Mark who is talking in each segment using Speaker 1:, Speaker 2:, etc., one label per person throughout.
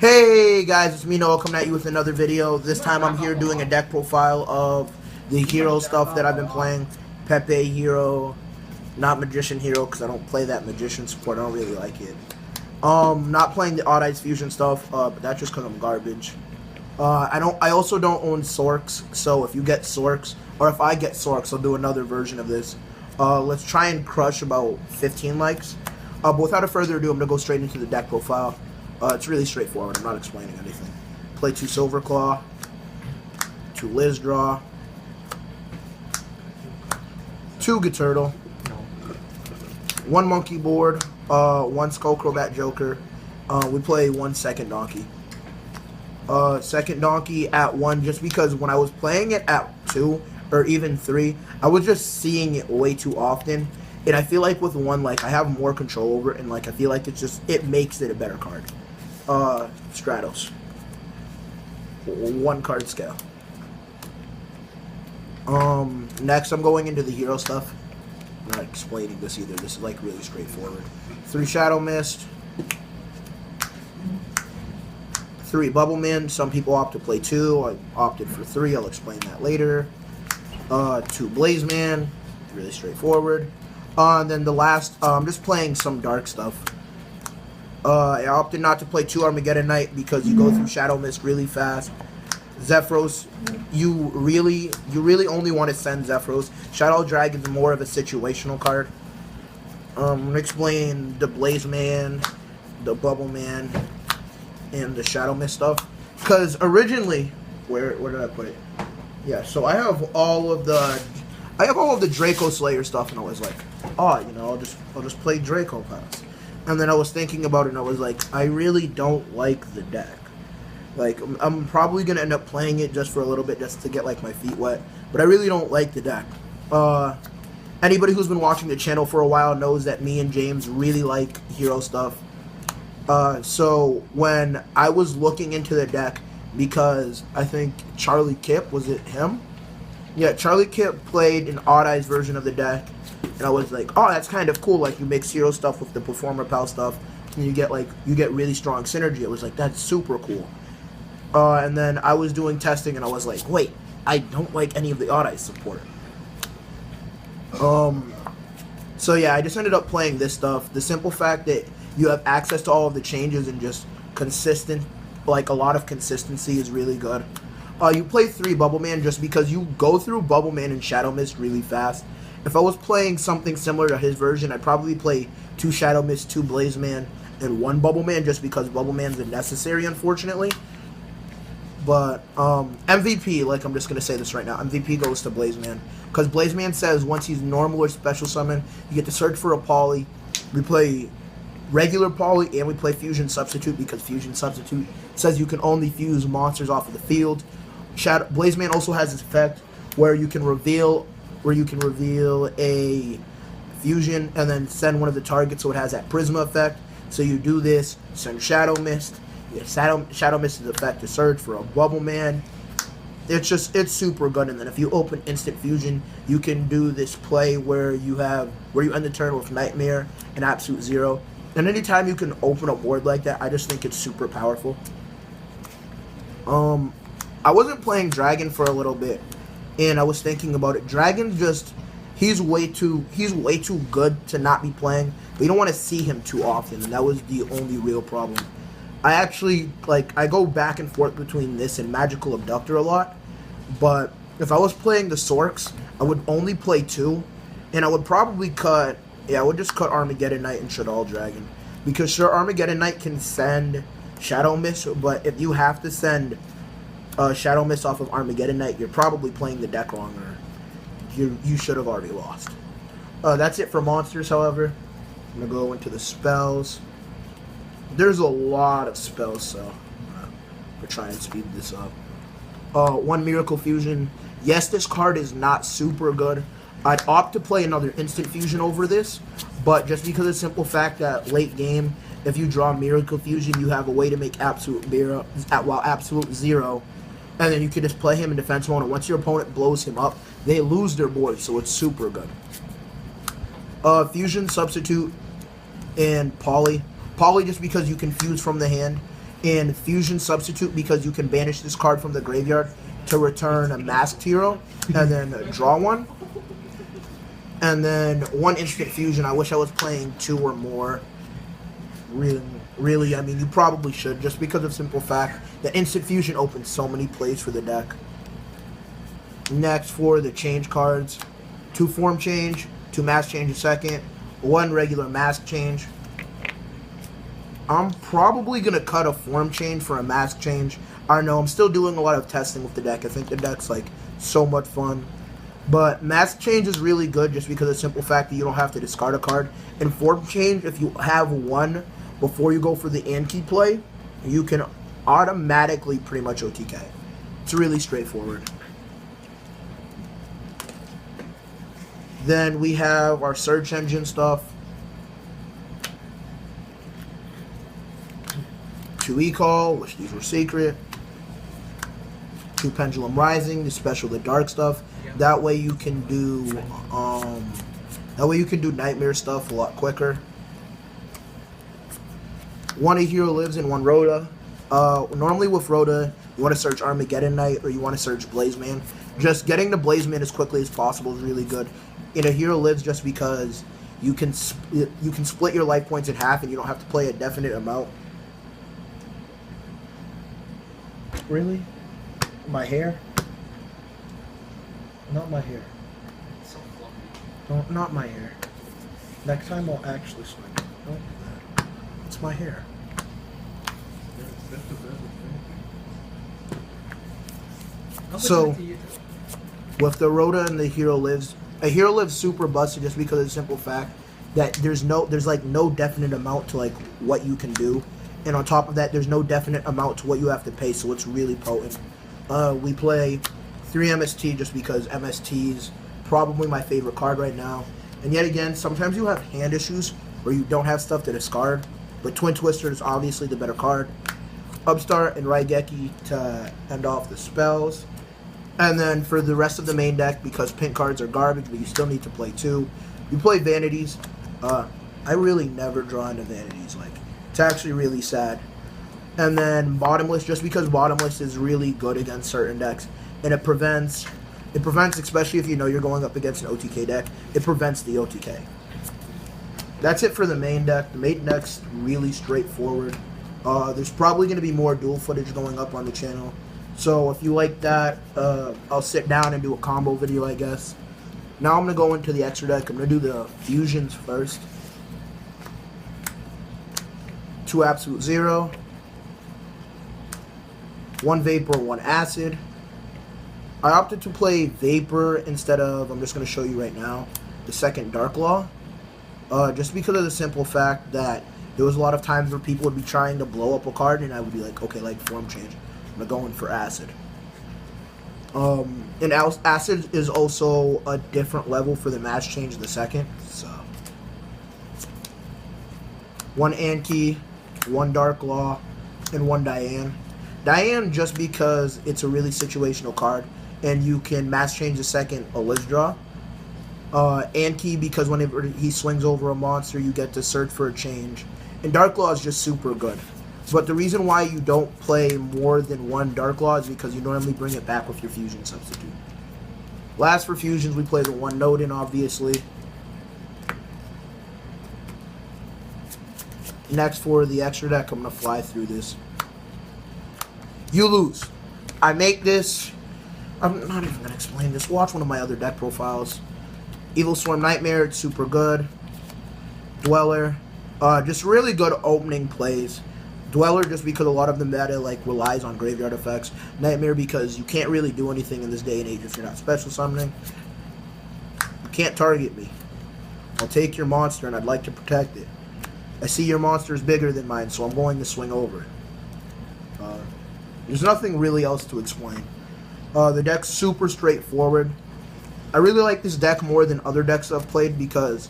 Speaker 1: Hey guys, it's me Noah coming at you with another video. This time I'm here doing a deck profile of the hero stuff that I've been playing. Pepe hero, not Magician hero because I don't play that Magician support. I don't really like it. Not playing the Odd Eyes Fusion stuff, but that's just because I'm garbage. I also don't own Sorks, so if you get Sorks, or if I get Sorks, I'll do another version of this. Let's try and crush about 15 likes. But without further ado, I'm gonna go straight into the deck profile. It's really straightforward. I'm not explaining anything. Play 2 Silver Claw, 2 Liz Draw, 2 Gaturtle, 1 Monkey Board, 1 Skullcrobat Joker. We play 1 Second Donkey. Second Donkey at 1 just because when I was playing it at 2 or even 3, I was just seeing it way too often. And I feel like with 1, like, I have more control over it, and like I feel like it makes it a better card. Stratos. 1 card scale. Next I'm going into the hero stuff. I'm not explaining this either. This is like really straightforward. 3 Shadow Mist. 3 Bubble Man. Some people opt to play 2. I opted for 3. I'll explain that later. 2 Blaze Man. Really straightforward. And then the last, I'm just playing some dark stuff. I opted not to play 2 Armageddon Knight because you go through Shadow Mist really fast. Zephyros, you really only want to send Zephyros. Shadow Drag is more of a situational card. I'm going to explain the Blaze Man, the Bubble Man, and the Shadow Mist stuff. Because originally, where did I put it? Yeah, so I have all of the Draco Slayer stuff, and I was like, oh, you know, I'll just play Draco Pass. And then I was thinking about it, and I was like, I really don't like the deck. Like, I'm probably going to end up playing it just for a little bit, just to get, like, my feet wet. But I really don't like the deck. Anybody who's been watching the channel for a while knows that me and James really like hero stuff. So, when I was looking into the deck, because I think Charlie Kipp, was it him? Yeah, Charlie Kipp played an Odd Eyes version of the deck. And I was like, oh, that's kind of cool. Like, you mix hero stuff with the Performer Pal stuff, and you get really strong synergy. I was like, that's super cool. And then I was doing testing, and I was like, wait, I don't like any of the Odd Eyes support. So yeah, I just ended up playing this stuff. The simple fact that you have access to all of the changes and just consistent, like a lot of consistency is really good. You play 3 Bubble Man just because you go through Bubble Man and Shadow Mist really fast. If I was playing something similar to his version, I'd probably play 2 Shadow Mist, 2 Blaze Man, and 1 Bubble Man just because Bubble Man's unnecessary, unfortunately. But, MVP, like, I'm just going to say this right now, MVP goes to Blaze Man. Because Blaze Man says once he's normal or special summon, you get to search for a Poly. We play regular Poly, and we play Fusion Substitute because Fusion Substitute says you can only fuse monsters off of the field. Blaze Man also has this effect where you can reveal a fusion and then send one of the targets, so it has that Prisma effect. So you do this, send Shadow Mist. You get Shadow Mist's effect to search for a Bubble Man. It's super good. And then if you open Instant Fusion, you can do this play where you end the turn with Nightmare and Absolute Zero. And anytime you can open a board like that, I just think it's super powerful. I wasn't playing Dragon for a little bit, and I was thinking about it. Dragon he's way too good to not be playing, but you don't want to see him too often, and that was the only real problem. I actually, like, I go back and forth between this and Magical Abductor a lot, but if I was playing the Sorks, I would only play 2, and I would probably I would just cut Armageddon Knight and Shaddoll Dragon, because sure, Armageddon Knight can send Shadow Mist, but if you have to send Shadow Mist off of Armageddon Knight, you're probably playing the deck wrong, or you should have already lost. That's it for monsters, however. I'm going to go into the spells. There's a lot of spells, so we're trying to speed this up. 1 Miracle Fusion. Yes, this card is not super good. I'd opt to play another Instant Fusion over this, but just because of the simple fact that late game, if you draw Miracle Fusion, you have a way to make Absolute Zero, and then you can just play him in defense mode, and once your opponent blows him up, they lose their board, so it's super good. Fusion Substitute and Poly. Poly just because you can fuse from the hand, and Fusion Substitute because you can banish this card from the graveyard to return a masked hero and then draw one. And then 1 instant fusion. I wish I was playing 2 or more. Really, I mean, you probably should, just because of simple fact that instant fusion opens so many plays for the deck. Next, for the change cards, 2 form change, 2 mask change a second, 1 regular mask change. I'm probably going to cut a form change for a mask change. I don't know, I'm still doing a lot of testing with the deck. I think the deck's like so much fun. But mask change is really good just because of the simple fact that you don't have to discard a card. And form change, if you have 1 before you go for the Anki play, you can automatically pretty much OTK. It's really straightforward. Then we have our search engine stuff. 2 E-Call, wish these were secret. 2 Pendulum Rising, the special, the dark stuff. That way you can do nightmare stuff a lot quicker. 1 Yugioh Lives and 1 Rhoda. Normally with Rhoda, you want to search Armageddon Knight or you want to search Blazeman. Just getting to Blazeman as quickly as possible is really good. And Yugioh Lives just because you can split your life points in half and you don't have to play a definite amount. Really? My hair? Not my hair.
Speaker 2: So fluffy.
Speaker 1: Don't, not my hair. Next time I'll actually swing. Don't do that. It's my hair. So, with the Rhoda and the Yugioh Lives, a Yugioh Lives super busted just because of the simple fact that there's like no definite amount to like what you can do, and on top of that, there's no definite amount to what you have to pay, so it's really potent. We play 3 MST just because MST is probably my favorite card right now. And yet again, sometimes you have hand issues where you don't have stuff to discard, but Twin Twister is obviously the better card. Upstart and Raigeki to end off the spells. And then for the rest of the main deck, because pink cards are garbage, but you still need to play 2, you play Vanities. I really never draw into Vanities. Like, it's actually really sad. And then Bottomless, just because Bottomless is really good against certain decks, and it prevents, especially if you know you're going up against an OTK deck, it prevents the OTK. That's it for the main deck. The main deck's really straightforward. There's probably going to be more dual footage going up on the channel. So if you like that, I'll sit down and do a combo video, I guess. Now I'm going to go into the extra deck. I'm going to do the fusions first. 2 Absolute Zero. 1 Vapor, 1 Acid. I opted to play Vapor instead of, I'm just going to show you right now, the second Dark Law. Just because of the simple fact that there was a lot of times where people would be trying to blow up a card and I would be like, okay, like form change. I'm going for Acid. And Acid is also a different level for the match change the second. So 1 Anki, 1 Dark Law, and 1 Diane. Diane just because it's a really situational card and you can mass change the second Elizdraw. Anki because whenever he swings over a monster you get to search for a change. And Dark Law is just super good. But the reason why you don't play more than 1 Dark Law is because you normally bring it back with your Fusion Substitute. Last for Fusions we play the 1 Nodin, obviously. Next for the extra deck, I'm going to fly through this. You lose. I make this. I'm not even going to explain this. Watch one of my other deck profiles. Evil Swarm Nightmare, it's super good. Dweller. Just really good opening plays. Dweller just because a lot of the meta like relies on graveyard effects. Nightmare because you can't really do anything in this day and age if you're not special summoning. You can't target me. I'll take your monster and I'd like to protect it. I see your monster is bigger than mine, so I'm going to swing over it. There's nothing really else to explain. The deck's super straightforward. I really like this deck more than other decks I've played because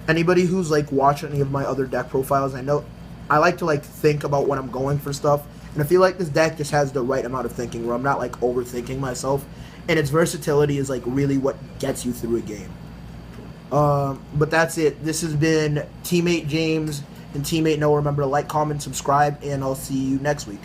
Speaker 1: anybody who's like watched any of my other deck profiles, I know I like to like think about when I'm going for stuff, and I feel like this deck just has the right amount of thinking where I'm not like overthinking myself, and its versatility is like really what gets you through a game. But that's it. This has been Teammate James and teammate know. Remember to like, comment, subscribe, and I'll see you next week.